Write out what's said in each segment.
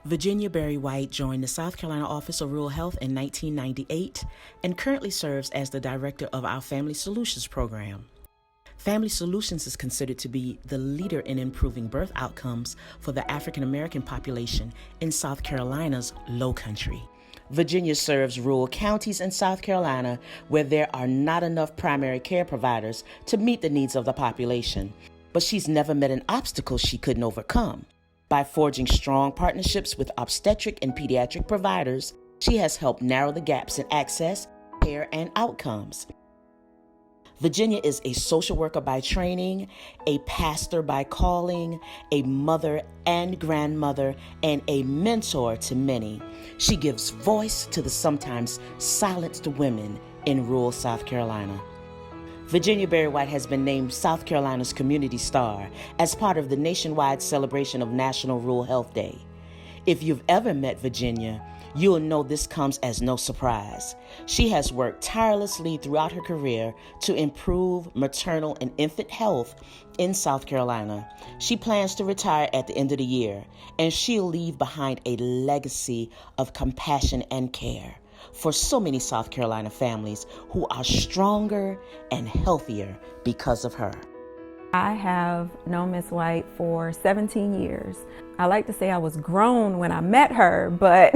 Virginia Berry White joined the South Carolina Office of Rural Health in 1998 and currently serves as the director of our Family Solutions program. Family Solutions is considered to be the leader in improving birth outcomes for the African American population in South Carolina's Low Country. Virginia serves rural counties in South Carolina where there are not enough primary care providers to meet the needs of the population, but she's never met an obstacle she couldn't overcome. By forging strong partnerships with obstetric and pediatric providers, she has helped narrow the gaps in access, care, and outcomes. Virginia is a social worker by training, a pastor by calling, a mother and grandmother, and a mentor to many. She gives voice to the sometimes silenced women in rural South Carolina. Virginia Berry White has been named South Carolina's Community Star as part of the nationwide celebration of National Rural Health Day. If you've ever met Virginia, you'll know this comes as no surprise. She has worked tirelessly throughout her career to improve maternal and infant health in South Carolina. She plans to retire at the end of the year, and she'll leave behind a legacy of compassion and care for so many South Carolina families who are stronger and healthier because of her. I have known Ms. White for 17 years. I like to say I was grown when I met her, but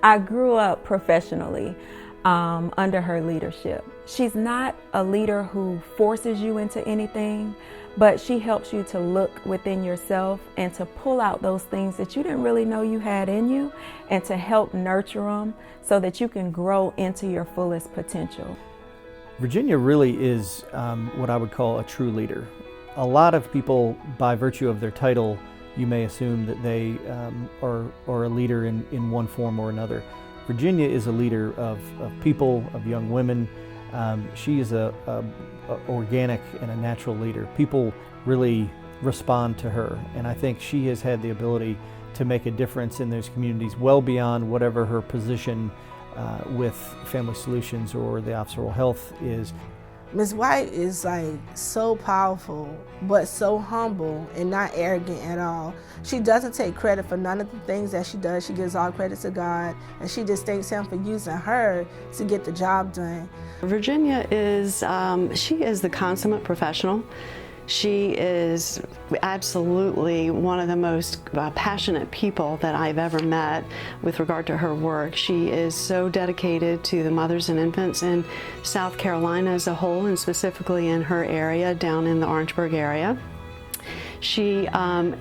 I grew up professionally under her leadership. She's not a leader who forces you into anything, but she helps you to look within yourself and to pull out those things that you didn't really know you had in you and to help nurture them so that you can grow into your fullest potential. Virginia really is what I would call a true leader. A lot of people, by virtue of their title, you may assume that they are a leader in one form or another. Virginia is a leader of people, of young women. She is a organic and a natural leader. People really respond to her, and I think she has had the ability to make a difference in those communities well beyond whatever her position with Family Solutions or the Office of Rural Health is. Ms. White is like so powerful, but so humble and not arrogant at all. She doesn't take credit for none of the things that she does. She gives all credit to God, and she just thanks Him for using her to get the job done. Virginia is, she is the consummate professional. She is absolutely one of the most passionate people that I've ever met with regard to her work. She is so dedicated to the mothers and infants in South Carolina as a whole, and specifically in her area, down in the Orangeburg area. She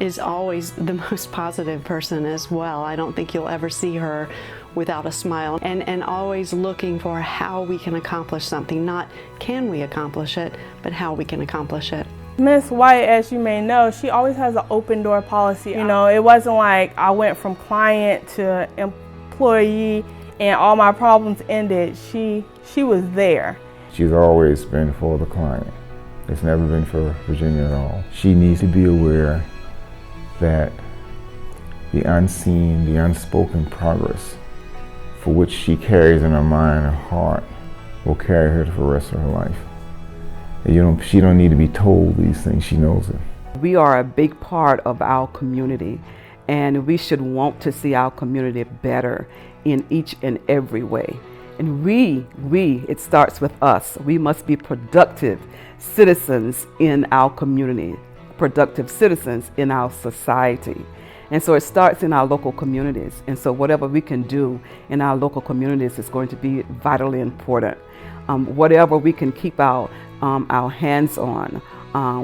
is always the most positive person as well. I don't think you'll ever see her without a smile, and always looking for how we can accomplish something. Not can we accomplish it, but how we can accomplish it. Ms. White, as you may know, she always has an open door policy. You know, it wasn't like I went from client to employee and all my problems ended. She was there. She's always been for the client. It's never been for Virginia at all. She needs to be aware that the unseen, the unspoken progress for which she carries in her mind and her heart will carry her for the rest of her life. She don't need to be told these things, she knows it. We are a big part of our community, and we should want to see our community better in each and every way. And it starts with us. We must be productive citizens in our community, productive citizens in our society. And so it starts in our local communities. And so whatever we can do in our local communities is going to be vitally important. Whatever we can keep our hands on,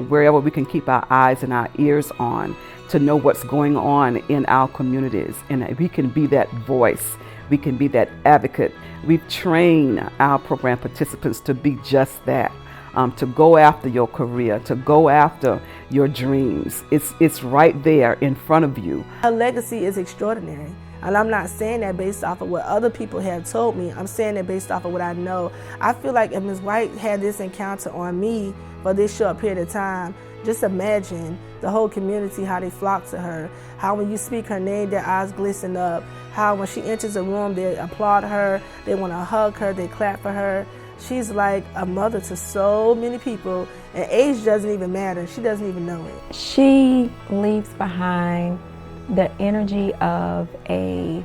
wherever we can keep our eyes and our ears on to know what's going on in our communities. And we can be that voice, we can be that advocate. We've trained our program participants to be just that, to go after your career, to go after your dreams. It's right there in front of you. Her legacy is extraordinary. And I'm not saying that based off of what other people have told me. I'm saying that based off of what I know. I feel like if Ms. White had this encounter on me for this short period of time, just imagine the whole community, how they flock to her, how when you speak her name, their eyes glisten up, how when she enters a room, they applaud her, they want to hug her, they clap for her. She's like a mother to so many people, and age doesn't even matter. She doesn't even know it. She leaves behind the energy of a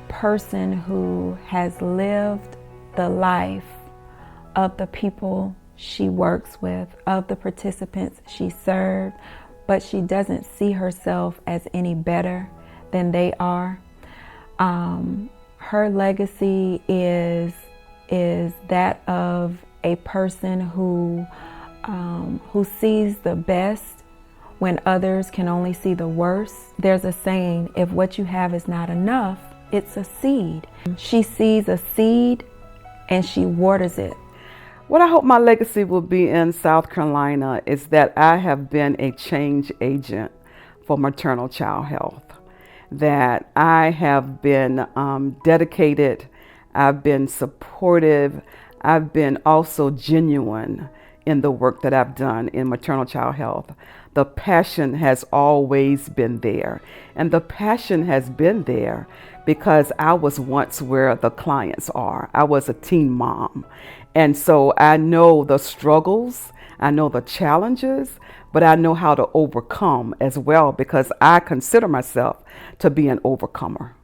person who has lived the life of the people she works with, of the participants she served, but she doesn't see herself as any better than they are. Her legacy is that of a person who sees the best when others can only see the worst. There's a saying, if what you have is not enough, it's a seed. She sees a seed and she waters it. What I hope my legacy will be in South Carolina is that I have been a change agent for maternal child health, that I have been dedicated, I've been supportive, I've been also genuine in the work that I've done in maternal child health. The passion has always been there, and the passion has been there because I was once where the clients are. I was a teen mom. And so I know the struggles, I know the challenges, but I know how to overcome as well because I consider myself to be an overcomer.